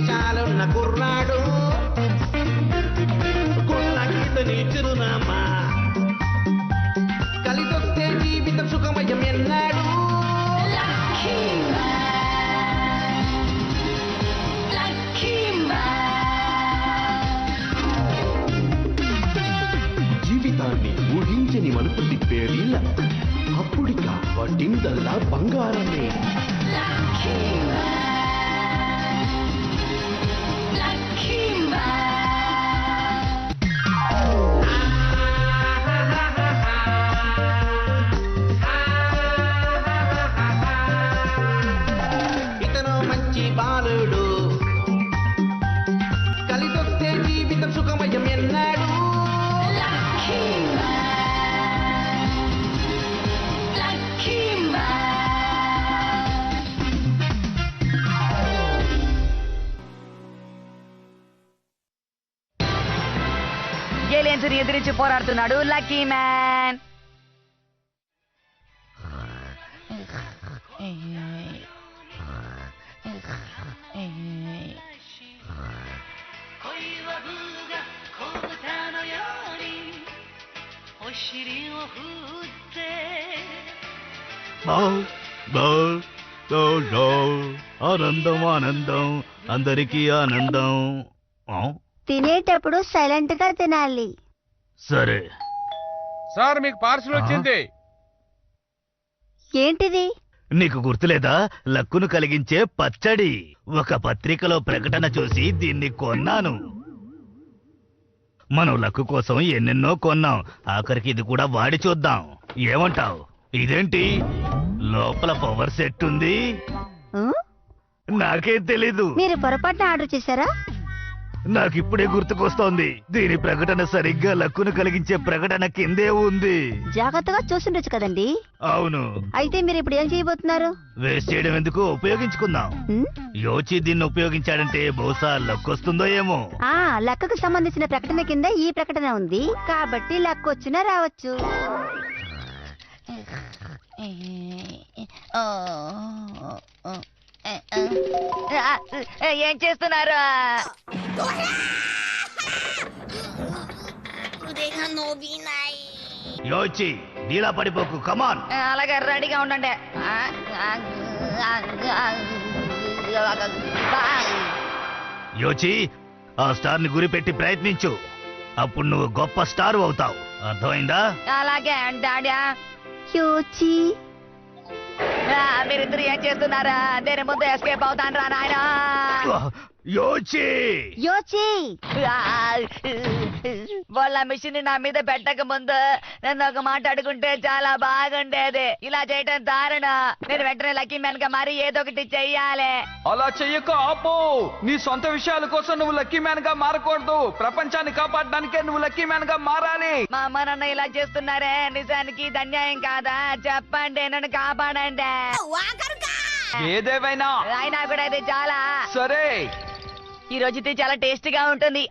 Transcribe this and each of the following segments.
మీసాలున్న కుర్రాడు గుళ్ళకితని చిరునామా కలిసొస్తే జీవితం సుఖమయం ఎన్నాడు జీవితాన్ని ఊహించని మలుపు తిప్పేది లక్. అప్పుడిక వడ్డిందల్లా బంగారమే. ఇతను మంచి బాలుడు కలిసొస్తే జీవితం సుఖమయం ఎన్నాడు ఏలియన్స్ ని ఎదిరించి పోరాడుతున్నాడు లక్కీ మ్యాన్. ఆనందం ఆనందం అందరికీ ఆనందం. తినేటప్పుడు సైలెంట్ గా తినాలి. సరే సార్ మీకు పార్సల్ వచ్చింది. ఏంటిది? నీకు గుర్తులేదా? లక్కును కలిగించే పచ్చడి. ఒక పత్రికలో ప్రకటన చూసి దీన్ని కొన్నాను. మనం లక్కు కోసం ఎన్నెన్నో కొన్నాం. ఆఖరికి ఇది కూడా వాడి చూద్దాం. ఏమంటావ్? ఇదేంటి లోపల పవర్ సెట్ ఉంది? నాకేం తెలీదు. మీరు పొరపాటున ఆర్డర్ చేశారా? నాకిప్పుడే గుర్తుకొస్తోంది. దీని ప్రకటన సరిగ్గా లక్కును కలిగించే ప్రకటన కిందే ఉంది. జాగ్రత్తగా చూసుండొచ్చు కదండి. అవును. అయితే మీరు ఇప్పుడు ఏం చేయబోతున్నారు? వేస్ట్ చేయడం ఎందుకు, ఉపయోగించుకుందాం. యోచి దీన్ని ఉపయోగించాడంటే బహుశా లక్కొస్తుందో ఏమో. లక్కకు సంబంధించిన ప్రకటన కింద ఈ ప్రకటన ఉంది కాబట్టి లక్ వచ్చినా రావచ్చు. ఏం చేస్తున్నారు? యోచి నీలా పడిపోకు, కమాన్. అలాగే రెడీగా ఉండండి. యోచి ఆ స్టార్ ని గురిపెట్టి ప్రయత్నించు. అప్పుడు నువ్వు గొప్ప స్టార్ అవుతావు. అర్థమైందా? అలాగే డాడీ. యోచి మీరిద్దరు ఏం చేస్తున్నారా? నేను ముందు ఎస్కేప్ అవుతాను రా నాయనా. యోచి యోచి వాళ్ళ మిషన్ నా మీద పెట్టక ముందు నన్ను ఒక మాట అడుగుంటే చాలా బాగుండేది. ఇలా చేయటం దారుణం. నేను వెంటనే లక్కీ మ్యాన్ గా మారి ఏదో ఒకటి చెయ్యాలి. అలా చెయ్యక ఆపు. నీ సొంత విషయాల కోసం నువ్వు లక్కీ మ్యాన్ గా మారకూడదు. ప్రపంచాన్ని కాపాడడానికే నువ్వు లక్కీ మ్యాన్ గా మారాలి. మా అమ్మ నాన్న ఇలా చేస్తున్నారే, నిజానికి ఇది అన్యాయం కాదా? చెప్పండి, నన్ను కాపాడండి. ఏదేవైనా అయినా కూడా ఇది చాలా సరే. ఈ రోజు ఇది చాలా టేస్టీగా ఉంటుంది.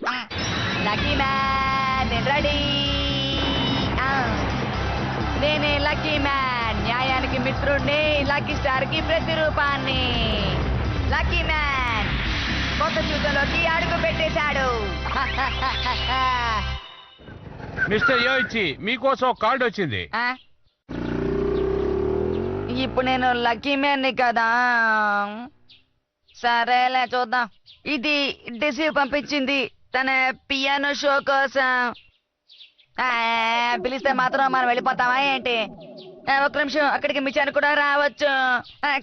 Lucky man ready. నేనే లక్కీ మ్యాన్, న్యాయానికి మిత్రుడిని, లక్కీ స్టార్ కి ప్రతిరూపాన్ని. లక్కీ మ్యాన్ కొత్త జీవితంలోకి అడుగు పెట్టేశాడు. మిస్టర్ యోయిచి, మీకోసం కార్డు వచ్చింది. ఇప్పుడు నేను లక్కీ మ్యాన్ని కదా. సరేలే చూద్దాం. ఇది డిసీవ్ పంపించింది తన పియానో షో కోసం. పిలిస్తే మాత్రం మనం వెళ్ళిపోతామా ఏంటి? ఒక్క నిమిషం, అక్కడికి మిషన్ కూడా రావచ్చు.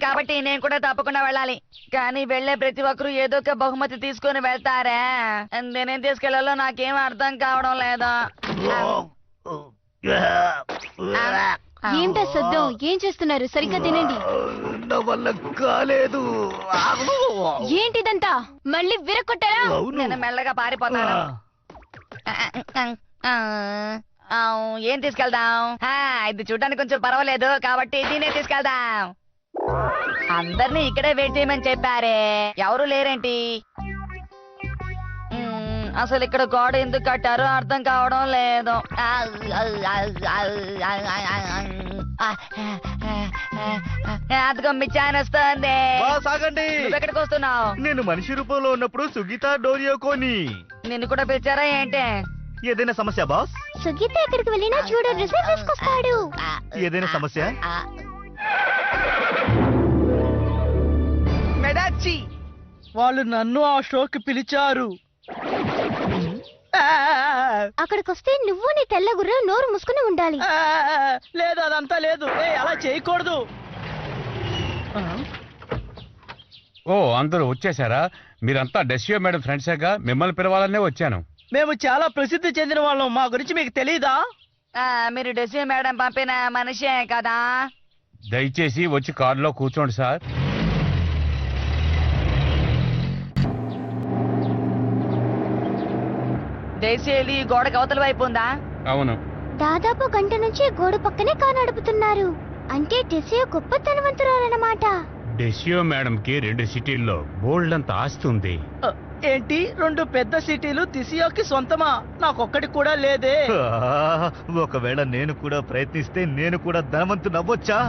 కాబట్టి నేను కూడా తప్పకుండా వెళ్ళాలి. కానీ వెళ్లే ప్రతి ఒక్కరు ఏదో ఒక బహుమతి తీసుకుని వెళ్తారా? నేనేం తీసుకెళ్లాలో నాకేం అర్థం కావడం లేదు. ఏంటో శబ్దం? ఏం చేస్తున్నారు? సరిగ్గా తినండి. నా వల్ల కాలేదు. ఏంటిదంతా? మళ్ళీ విరగొట్టారా? నేను మెల్లగా పారిపోతాను. ఏం తీసుకెళ్దాం? ఇది చూడడానికి కొంచెం పర్వాలేదు కాబట్టి దీనే తీసుకెళ్దాం. అందరినీ ఇక్కడే వెయిట్ చేయమని చెప్పారే, ఎవరు లేరేంటి? అసలు ఇక్కడ గోడ ఎందుకు కట్టారో అర్థం కావడం లేదు. అదిగో మిచ్చాన్ వస్తుంది. బాస్ ఆగండి. ఎక్కడికి వస్తున్నావు? నేను మనిషి రూపంలో ఉన్నప్పుడు సుగీత డోరియోకోని. నిన్ను కూడా పిలిచారా ఏంటి? ఏదైనా సమస్య బాస్? సుగీత ఎక్కడికి వెళ్ళినా చూడు రిజల్ట్ తీసుకొస్తాడు. ఏదైనా సమస్య? మెడాచి వాళ్ళు నన్ను ఆ షోకి పిలిచారు. అక్కడికి వస్తే నువ్వు నీ తెల్ల గుర్రం నోరు మూసుకుని ఉండాలి. లేదు అదంతా లేదు. అలా చేయకూడదు. ఓ అందరూ వచ్చేసారా? మీరంతా డెసియో మేడం ఫ్రెండ్సేగా, మిమ్మల్ని పిలవాలనే వచ్చాను. మేము చాలా ప్రసిద్ధి చెందిన వాళ్ళం. మా గురించి మీకు తెలీదా? మీరు డెసి మేడం పంపిన మనిషే కదా? దయచేసి వచ్చి కారులో కూర్చోండి సార్. డెసిలి గోడకు అవతల వైపు ఉందా? అవును. దాదాపు గంట నుంచి గోడ పక్కనే కారు నడుపుతున్నారు. అంటే డెసియో గొప్ప ధనవంతురాలన్నమాట. డెసియో మేడంకి 2 సిటీల్లో బోల్డ్ అంత ఆస్తి ఉంది. ఏంటి 2 పెద్ద సిటీలు తిసియోకి సొంతమా? నాకొక్కటి కూడా లేదే. ఒకవేళ నేను కూడా ప్రయత్నిస్తే నేను కూడా ధనవంతుని అవ్వొచ్చా?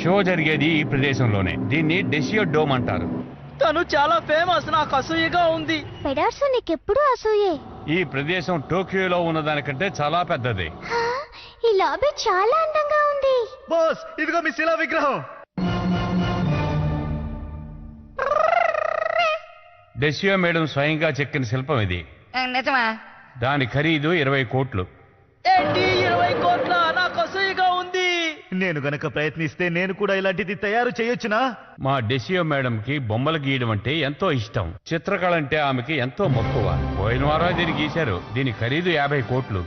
షో జరిగేది ఈ ప్రదేశంలోనే. దీన్ని డెసియో డోమ్ అంటారు. తను చాలా ఫేమస్. నాకు అసూయగా ఉంది. పెడార్సు నీకెప్పుడు అసూయే. ఈ ప్రదేశం టోక్యోలో ఉన్నదానికంటే చాలా పెద్దది. హా, ఈ లాబీ చాలా అందంగా ఉంది. బాస్ ఇదిగో మీ శిలా విగ్రహం. డెసియో మేడం స్వయంగా చెక్కిన శిల్పం ఇది. నిజమా? దాని ఖరీదు 20 కోట్లు. ఏంటి 20 కోట్ల? నాకు అసూయగా ఉంది. నేను గనక ప్రయత్నిస్తే నేను కూడా ఇలాంటిది తయారు చేయొచ్చునా? మా డెసియో మేడంకి బొమ్మలు గీయడం అంటే ఎంతో ఇష్టం. చిత్రకళ అంటే ఆమెకి ఎంతో మక్కువ. పోయిన వారం దీన్ని గీశారు. దీని ఖరీదు 50 కోట్లు.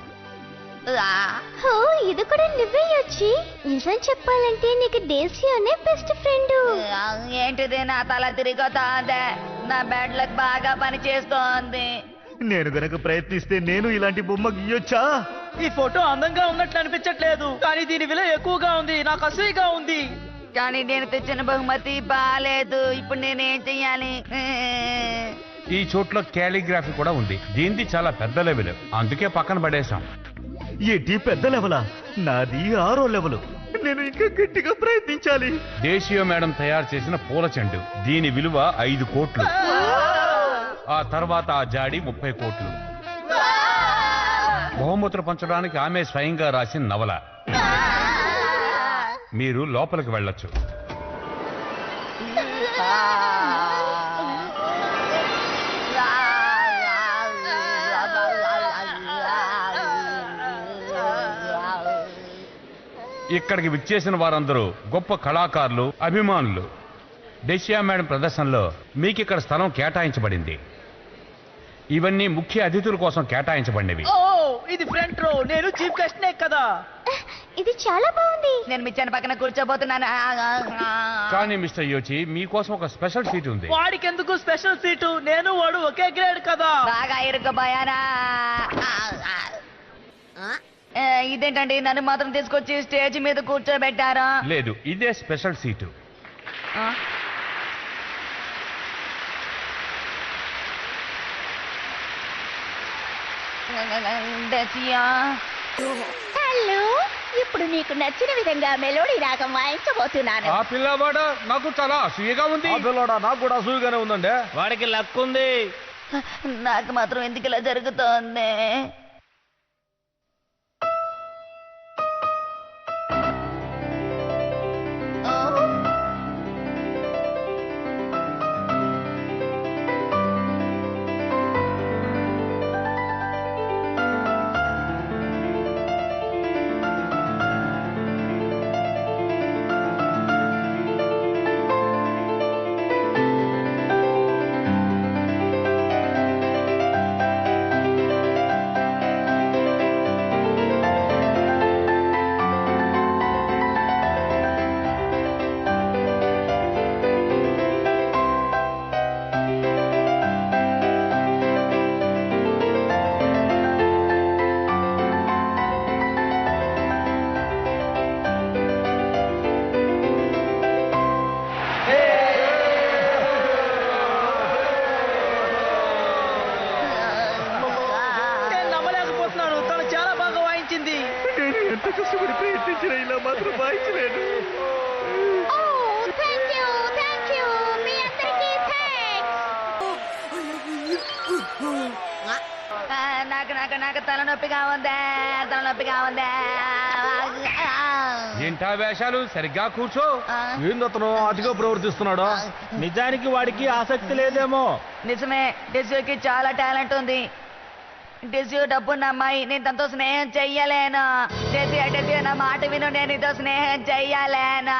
హో, ఇది కూడా నువ్వే వచ్చి. నిజం చెప్పాలంటే నీకు డేసియోనే బెస్ట్ ఫ్రెండ్. ఏంటిది నా తల తిరిగొతోంది? నా బెడ్ లక్ బాగా పని చేస్తోంది. నేను గనక ప్రయత్నిస్తే నేను ఇలాంటి బొమ్మ గీయొచ్చా? ఈ ఫోటో అందంగా ఉన్నట్లు అనిపించట్లేదు, కానీ దీని విలువ ఎక్కువగా ఉంది. నాకు అసూయగా ఉంది. కానీ నేను తెచ్చిన బహుమతి బాలేదు. ఇప్పుడు నేనేం చెయ్యాలి? ఈ చోట్ల క్యాలిగ్రఫీ కూడా ఉంది. దీనిది చాలా పెద్ద లెవెల్, అందుకే పక్కన పడేశాం. ఏంటి పెద్ద లెవెలా? నాది 6వ లెవెల్. నేను ఇంకా గట్టిగా ప్రయత్నించాలి. డెసియో మేడం తయారు చేసిన పూల చెండు. దీని విలువ 5 కోట్లు. ఆ తర్వాత ఆ జాడి 30 కోట్లు. బహుమతులు పంచడానికి ఆమె స్వయంగా రాసిన నవల. మీరు లోపలికి వెళ్ళొచ్చు. ఇక్కడికి విచ్చేసిన వారందరూ గొప్ప కళాకారులు, అభిమానులు. డెసియో మేడం ప్రదర్శనలో మీకు ఇక్కడ స్థలం కేటాయించబడింది. ఇవన్నీ ముఖ్య అతిథుల కోసం కేటాయించబడినవి. ఓ, ఇది ఫ్రంట్ రో. నేను చీఫ్ గెస్ట్ నే కదా. ఇది చాలా బాగుంది. నేను మిచ్చాన్ పక్కన కూర్చోబోతున్నాను. కానీ మిస్టర్ యోచి, మీకోసం ఒక స్పెషల్ సీట్ ఉంది. వాడికి ఎందుకు స్పెషల్ సీటు? నేను వాడు ఒకే గ్రేడ్ కదా. బాగా ఇరుక్కుపోయానా? ఇదేంటండి నన్ను మాత్రం తీసుకొచ్చి స్టేజ్ మీద కూర్చోబెట్టారా? లేదు, ఇదే స్పెషల్ సీటు. డెసియా, హలో, ఇప్పుడు నీకు నచ్చిన విధంగా మెలోడీ రాగం వాయించబోతున్నాను. ఆ పిల్లవాడ నాకు చాలా అసూయగా ఉంది. నాకు కూడా అసూయగానే ఉందండి. వాడికి లక్ ఉంది. నాకు మాత్రం ఎందుకు ఇలా జరుగుతోంది? వాయించిన ఇలా మాత్రం వాయించలేడు. థ్యాంక్ యూ మీ అందరికీ నాకు తలనొప్పిగా ఉందే. ఏంటా వేషాలు? సరిగ్గా కూర్చో. ఏందతను అతిగా ప్రవర్తిస్తున్నాడు? నిజానికి వాడికి ఆసక్తి లేదేమో. నిజమే, డెస్యూకి చాలా టాలెంట్ ఉంది. డెస్యూ డబ్బున్న అమ్మాయి, నేను తనతో స్నేహం చెయ్యలేను. డెస్యూ నా మాట విను, నేను నీతో స్నేహం చెయ్యలేను.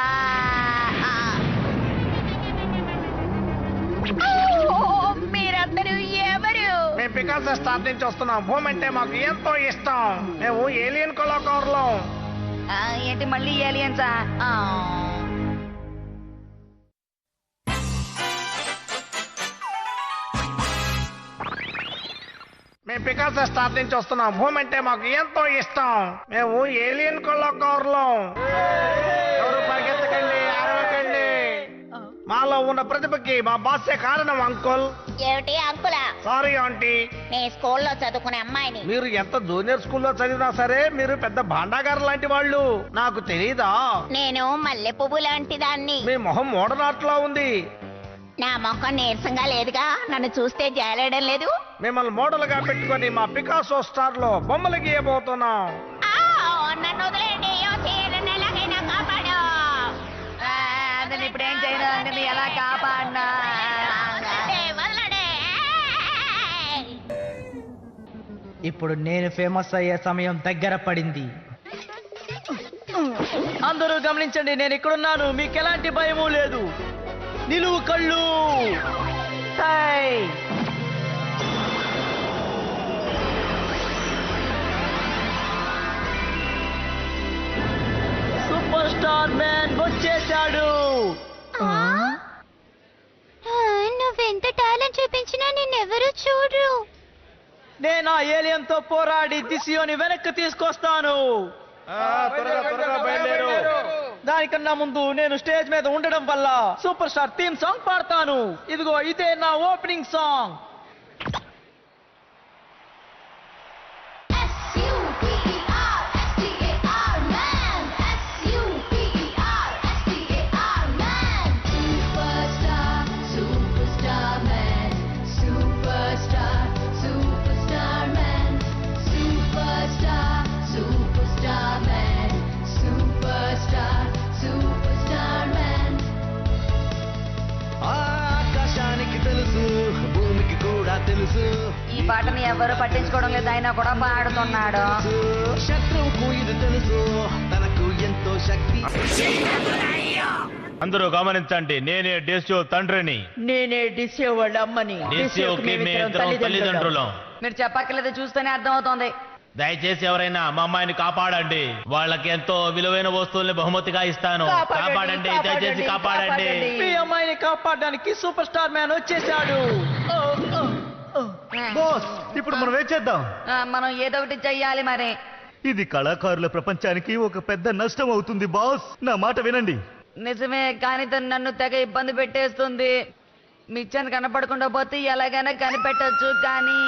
మీరందరూ ఎవరు? మేము పికాసో స్టార్ నుంచి వస్తున్నాం. భూమి అంటే మాకు ఎంతో ఇష్టం. మేము ఏలియన్ కళాకారులం. ఏంటి మళ్ళీ ఏలియన్సా? మేము పికాసో స్టార్ నుంచి వస్తున్నాం. భూమి అంటే మాకు ఎంతో ఇష్టం. మేము ఏలియన్ కళాకారులం. ఎవరు పరిగెత్తకండి, అరవకండి. మాలో ఉన్న ప్రతిభకి మా బాసే కారణం అంకుల్. ఏమిటి అంకులా? Sorry aunty. నీ స్కూల్లో చదువుకునే అమ్మాయిని. మీరు ఎంత జూనియర్ స్కూల్లో చదివినా సరే మీరు పెద్ద భాండాగారు లాంటి వాళ్ళు. నాకు తెలీదా? నేను మల్లె పువ్వు లాంటి దాన్ని. మీ మొహం మోడనాట్లా ఉంది. నా మొఖం నీరసంగా లేదుగా, నన్ను చూస్తే జాలేయడం లేదు. మిమ్మల్ని మోడల్ గా పెట్టుకొని మా పికాసో స్టార్ లో బొమ్మలు గీయబోతున్నాం. నన్ను వదిలేండి, నన్ను ఎలాగైనా కాపాడు. నేను ఇప్పుడు ఏం చేయను, నేను ఎలా కాపాడినా? వదలండి. ఇప్పుడు నేను ఫేమస్ అయ్యే సమయం దగ్గర పడింది. అందరూ గమనించండి, నేను ఇక్కడున్నాను. మీకు ఎలాంటి భయము లేదు. నిలువు కళ్ళు. హాయ్. సూపర్ స్టార్ మ్యాన్ వచ్చేసాడు. నువ్వెంత టాలెంట్ చూపించినా నిన్నెవరూ చూడరు. నేను ఆ ఏలియన్ తో పోరాడి దిశని వెనక్కి తీసుకొస్తాను. త్వరగా బయలుదేరు. దానికన్నా ముందు నేను స్టేజ్ మీద ఉండడం వల్ల సూపర్ స్టార్ థీమ్ సాంగ్ పాడతాను. ఇదిగో ఇదే నా ఓపెనింగ్ సాంగ్. ఆకాశానికి తెలుసు, భూమికి కూడా తెలుసు. ఈ పాటని ఎవరు పట్టించుకోవడం లేదు, అయినా కూడా పాడుతున్నాడు. శత్రువుకు ఇది తెలుసు, తనకు ఎంతో శక్తి. అందరూ గమనించండి, నేనే డెస్యూ తండ్రిని. నేనే డిసే వాళ్ళ అమ్మని. డెస్యూకి మేమిద్దరం తల్లిదండ్రులం. మీరు చెప్పక్కర్లేదు, చూస్తేనే అర్థమవుతోంది. దయచేసి ఎవరైనా మా అమ్మాయిని కాపాడండి. వాళ్ళకి ఎంతో విలువైన వస్తువుల్ని బహుమతిగా ఇస్తాను. కాపాడండి, దయచేసి కాపాడండి. మీ అమ్మాయిని కాపాడడానికి సూపర్ స్టార్ మ్యాన్ వచ్చేసాడు. బాస్, ఇప్పుడు మనం ఏం చేద్దాం? మనం ఏదో ఒకటి చెయ్యాలి మరి. ఇది కళాకారుల ప్రపంచానికి ఒక పెద్ద నష్టం అవుతుంది బాస్. నా మాట వినండి. నిజమే, కానీ తను నన్ను తెగ ఇబ్బంది పెట్టేస్తుంది. మిచ్చాను కనపడకుండా పోతే ఎలాగైనా కనిపెట్టొచ్చు, కానీ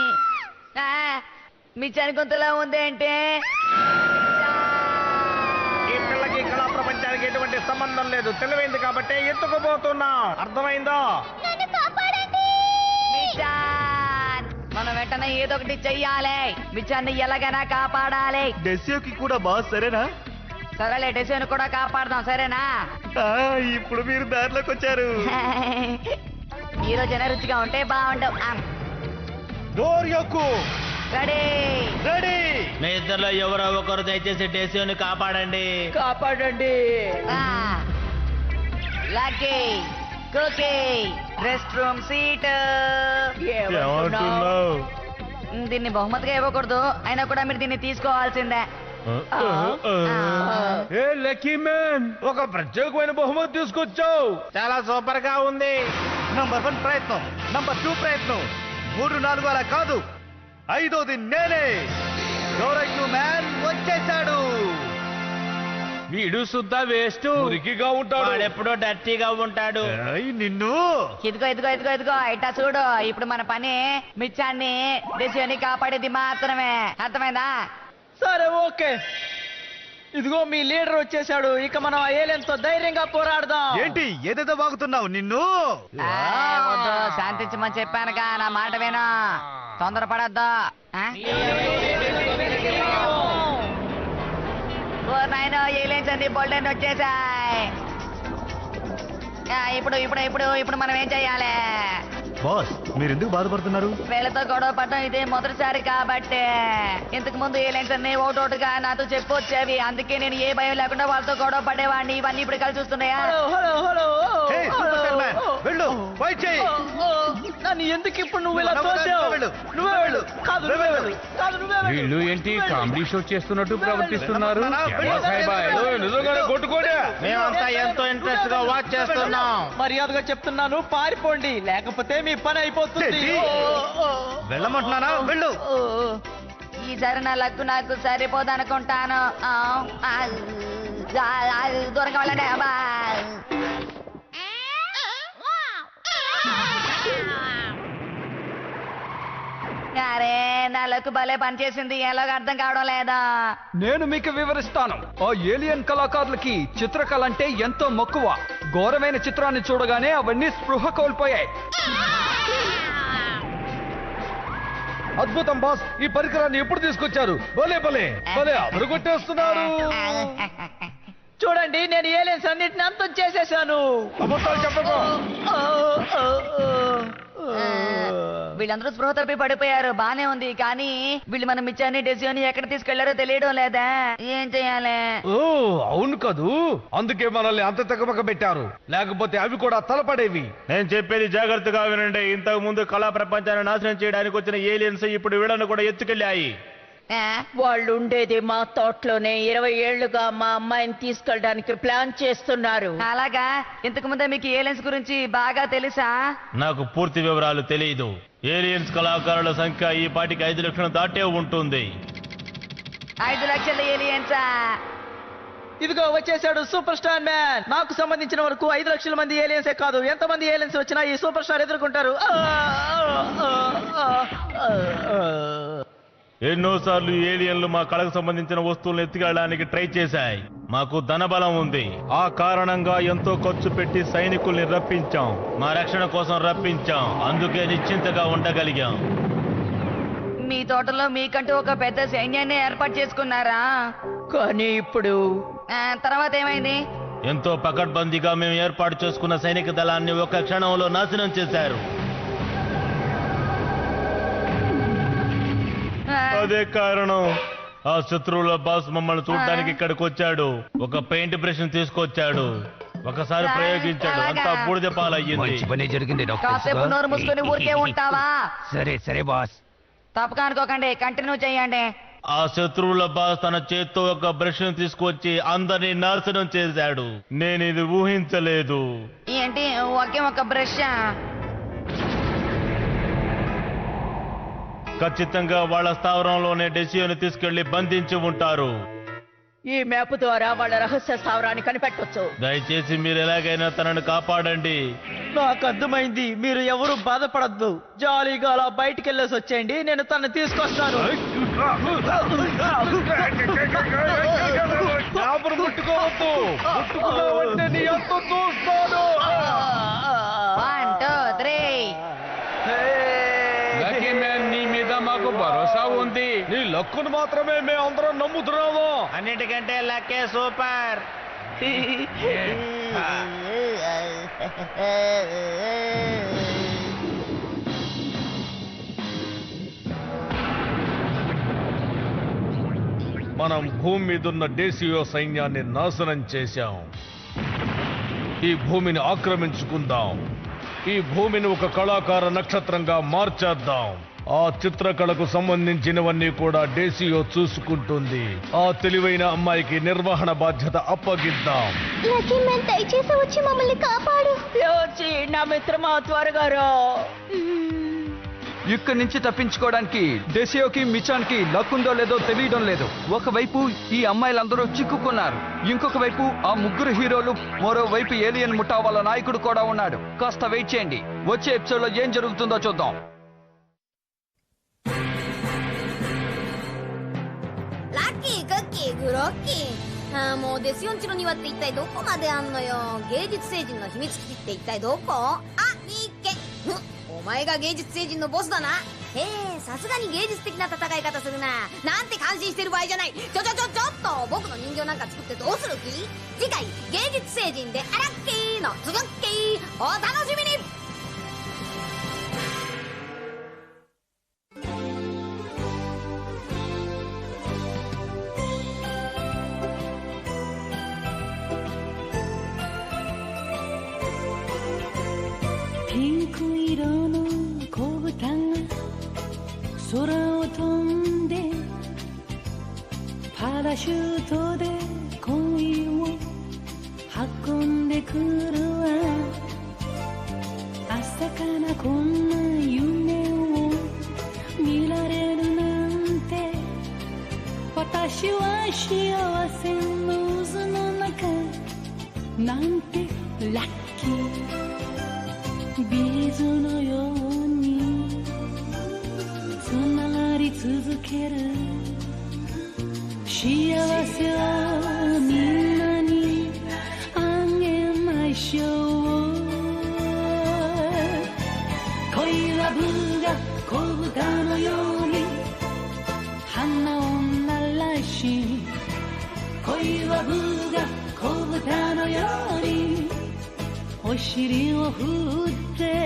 మిచ్చాని గొంతులా ఉంది అంటే ఈ పిల్లకి కళా ప్రపంచానికి ఎటువంటి సంబంధం లేదు. తెలివైంది కాబట్టి ఎత్తుకుపోతున్నాం. అర్థమైందో? నన్ను కాపాడండి. మిచ్చాన్, మనం వెంటనే ఏదో ఒకటి చెయ్యాలి. మిచ్చాన్ని ఎలాగైనా కాపాడాలి. డెస్యూకి కూడా బాస్, సరేనా? సరేలే, డెసిషన్ కూడా కాపాడదాం, సరేనా? ఇప్పుడు మీరు దారిలోకి వచ్చారు. ఈ రోజైనా రుచిగా ఉంటే బాగుండవు. డోర్ యొక్క రెడీ రెడీ. మీ ఇద్దరులో ఎవరో ఒకరు దయచేసి డెస్యూని కాపాడండి. కాపాడండి. Lucky, cookie, restroom seat. దీన్ని బహుమతిగా ఇవ్వకూడదు, అయినా కూడా మీరు దీన్ని తీసుకోవాల్సిందే. ఏ లక్కీ మ్యాన్, ఒక ప్రత్యేకమైన బహుమతి తీసుకొచ్చావు. చాలా సూపర్ గా ఉంది. నంబర్ 1 ప్రయత్నం, నంబర్ 2 ప్రయత్నం, 3, 4 అలా కాదు, 5ది నేనే. డోరెక్యూ మ్యాన్ వచ్చేసాడు. వీడు సుద్దా వేస్ట్, మురికిగా ఉంటాడు. ఎప్పుడో డర్టీగా ఉంటాడు. నిన్ను ఇదిగో ఇదిగో ఇదిగో ఇదిగో ఇట్టా చూడు. ఇప్పుడు మన పని మిచ్చాన్ని డెసిని కాపాడేది మాత్రమే. అర్థమైందా? సరే, ఓకే. ఇదిగో మీ లీడర్ వచ్చేసాడు. ఇక మనం ఆ ఏలియన్స్ తో ధైర్యంగా పోరాడదాం. ఏంటి ఏదేదో బాగుతున్నావు నిన్ను? వద్దు, శాంతించమని చెప్పానుగా, నా మాట విను. తొందరపడద్దు. నాయన ఏలియన్స్ అన్ని బోల్డెన్ వచ్చేసాయి. ఇప్పుడు ఇప్పుడు ఇప్పుడు ఇప్పుడు మనం ఏం చెయ్యాలి? బాస్ మీరు ఎందుకు బాధపడుతున్నారు? వీళ్ళతో గొడవ పడటం ఇదే మొదటిసారి కాబట్టి ఇంతకు ముందు ఏలియన్స్ అన్ని ఒకటోటుగా నాతో చెప్పొచ్చేవి. అందుకే నేను ఏ భయం లేకుండా వాళ్ళతో గొడవ పడేవాడిని. ఇవన్నీ ఇప్పుడు కలిసి వస్తున్నాయా? Hello hello hey, super star man, వెళ్ళు, ఫైట్ చేయి. నన్ను ఎందుకు ఇప్పుడు నువ్వు ఇలా తోసావు? నువ్వే వెళ్ళు. కాదు నువ్వే వెళ్ళు. కాదు నువ్వే వెళ్ళు. వీళ్ళు ఏంటి కామెడీ షో చేస్తున్నట్టు ప్రవర్తిస్తున్నారు? ఎలా సాయిబాయ్? నిజంగానే కొట్టుకోడే. మేమంతా ఎంతో ఇంట్రెస్ట్ గా వాచ్ చేస్తున్నాం. మర్యాదగా చెప్తున్నాను, పారిపోండి, లేకపోతే మీ పని అయిపోతుంది. చెయ్యి. వెళ్ళమంటున్నానా? వెళ్ళు. ఈసారి నా లక్కు నాకు సరిపోదనుకుంటాను. దూరంగా వెళ్ళండి. అబ్బా. అరే నా లక్కు భలే పనిచేసింది. ఎలాగో అర్థం కావడం లేదా? నేను మీకు వివరిస్తాను. ఆ ఏలియన్ కళాకారులకి చిత్రకళ అంటే ఎంతో మక్కువ. ఘోరమైన చిత్రాన్ని చూడగానే అవన్నీ స్పృహ కోల్పోయాయి. అద్భుతం బాస్, ఈ పరికరాన్ని ఎప్పుడు తీసుకొచ్చారు? భలే భలే భలే అదరు కొట్టేస్తున్నారు. చూడండి, నేను ఏలియన్స్ అన్నిటిని అంతం చేసేసాను. అబద్ధాలు చెప్పకు. వీళ్ళందరూ స్పృహ తప్పి పడిపోయారు. బానే ఉంది, కానీ వీళ్ళు మన మిచ్చాన్ని డెసియోని ఎక్కడ తీసుకెళ్లారో తెలియడం లేదా? ఏం చెయ్యాలి? ఓ అవును కదూ, అందుకే మనల్ని అంత తగ్గమక పెట్టారు. లేకపోతే అవి కూడా తలపడేవి. నేను చెప్పేది జాగ్రత్తగా వినండి. ఇంతకు ముందు కళా ప్రపంచాన్ని నాశనం చేయడానికి వచ్చిన ఏలియన్స్ ఇప్పుడు వీళ్ళను కూడా ఎత్తుకెళ్ళాయి. వాళ్ళు ఉండేది మా తోటలోనే. 20 ఏళ్లుగా మా అమ్మాయిని తీసుకెళ్ళడానికి ప్లాన్ చేస్తున్నారు. అలాగా? ఇంతకు ముందే మీకు ఏలియన్స్ గురించి బాగా తెలుసా? నాకు పూర్తి వివరాలు తెలియదు. ఏలియన్స్ కళాకారుల సంఖ్య ఈ పాటికి 5 లక్షలు దాటే ఉంటుంది. 5 లక్షల ఏలియన్సా? ఇదిగో వచ్చేసాడు సూపర్ స్టార్ మ్యాన్. నాకు సంబంధించిన వరకు 5 లక్షల మంది ఏలియన్సే కాదు, ఎంతమంది ఏలియన్స్ వచ్చినా ఈ సూపర్ స్టార్ ఎదుర్కొంటారు. ఎన్నోసార్లు ఏలియన్లు మా కళకు సంబంధించిన వస్తువులను ఎత్తుకెళ్ళడానికి ట్రై చేశాయి. మాకు ధనబలం ఉంది. ఆ కారణంగా ఎంతో ఖర్చు పెట్టి సైనికుల్ని రప్పించాం. మా రక్షణ కోసం రప్పించాం. అందుకే నిశ్చింతగా ఉండగలిగాం. మీ తోటలో మీకంటూ ఒక పెద్ద సైన్యాన్ని ఏర్పాటు చేసుకున్నారా? కానీ ఇప్పుడు తర్వాత ఏమైంది? ఎంతో పకడ్బందీగా మేము ఏర్పాటు చేసుకున్న సైనిక దళాన్ని ఒక క్షణంలో నాశనం చేశారు. అదే కారణం. ఆ శత్రువుల బాస్ మమ్మల్ని చూడడానికి ఇక్కడికి వచ్చాడు. ఒక పెయింట్ బ్రష్ తీసుకొచ్చాడు. ఒకసారి ప్రయోగించాడు, అంతా బూడిద పాలయ్యింది. పని జరిగింది కాసేపు నోరు మూసుకొని ఊరికే ఉంటావా? సరే సరే బాస్. తప్పక అనుకోకండి, కంటిన్యూ చేయండి. ఆ శత్రువుల బాస్ తన చేత్తో ఒక బ్రష్ తీసుకొచ్చి అందరినీ నాశనం చేశాడు. నేను ఇది ఊహించలేదు. ఏంటి ఒకే ఒక బ్రష్? ఖచ్చితంగా వాళ్ళ స్థావరంలోనే డెసియోని తీసుకెళ్లి బంధించి ఉంటారు. ఈ మ్యాప్ ద్వారా వాళ్ళ రహస్య స్థావరాన్ని కనిపెట్టొచ్చు. దయచేసి మీరు ఎలాగైనా తనను కాపాడండి. నాకు అర్థమైంది. మీరు ఎవరు బాధపడద్దు. జాలీగా అలా బయటికి వెళ్ళేసి వచ్చేయండి, నేను తనని తీసుకొస్తాను. ముట్టుకోవద్దు, నీ అంత చూస్తాను. 1 2 3. లక్కీ మ్యాన్, నీ మీద మాకు భరోసా ఉంది. నీ లక్కును మాత్రమే మేమందరం నమ్ముతున్నాము. అన్నిటికంటే లక్కే సూపర్. మనం భూమి మీదున్న డేసియో సైన్యాన్ని నాశనం చేశాం. ఈ భూమిని ఆక్రమించుకుందాం. ఈ భూమిని ఒక కళాకార నక్షత్రంగా మార్చేద్దాం. ఆ చిత్రకళకు సంబంధించినవన్నీ కూడా డేసియో చూసుకుంటుంది. ఆ తెలివైన అమ్మాయికి నిర్వహణ బాధ్యత అప్పగిద్దాం. లక్కీ మ్యాన్, దయచేసి వచ్చి మమ్మల్ని కాపాడు. వచ్చి నా మిత్రమా, త్వరగా రా. ఇక్కడి నుంచి తప్పించుకోవడానికి డెసియోకి మిచాన్కి లక్కుందో లేదో తెలియడం లేదు. ఒకవైపు ఈ అమ్మాయిలందరూ చిక్కుకున్నారు, ఇంకొక వైపు ఆ ముగ్గురు హీరోలు, మరోవైపు ఏలియన్ ముఠా వాళ్ళ నాయకుడు కూడా ఉన్నాడు. కాస్త వెయిట్ చేయండి, వచ్చే ఎపిసోడ్ లో ఏం జరుగుతుందో చూద్దాం. Lucky, cookie, గురోక్కీ, もうですよんちの庭って一体どこまであんのよ。芸術星人の秘密基地って一体どこ？あ、見っけ。お前が芸術星人のボスだな。へえ、さすがに芸術的な戦い方するな。なんて感心してる場合じゃない。ちょっと僕の人形なんか作ってどうする気？次回芸術星人でアラッキーの続きお楽しみに。ピンク色の子豚が空を飛んでパラシュートで恋を運んでくるわ。朝からこんな夢を見られるなんて、私は幸せの渦の中なんてラッキー。ビーズのようにつながり続ける幸せをみんなにあげましょう。恋はブが子豚のように花を鳴らし、恋はブが子豚のようにお尻を振って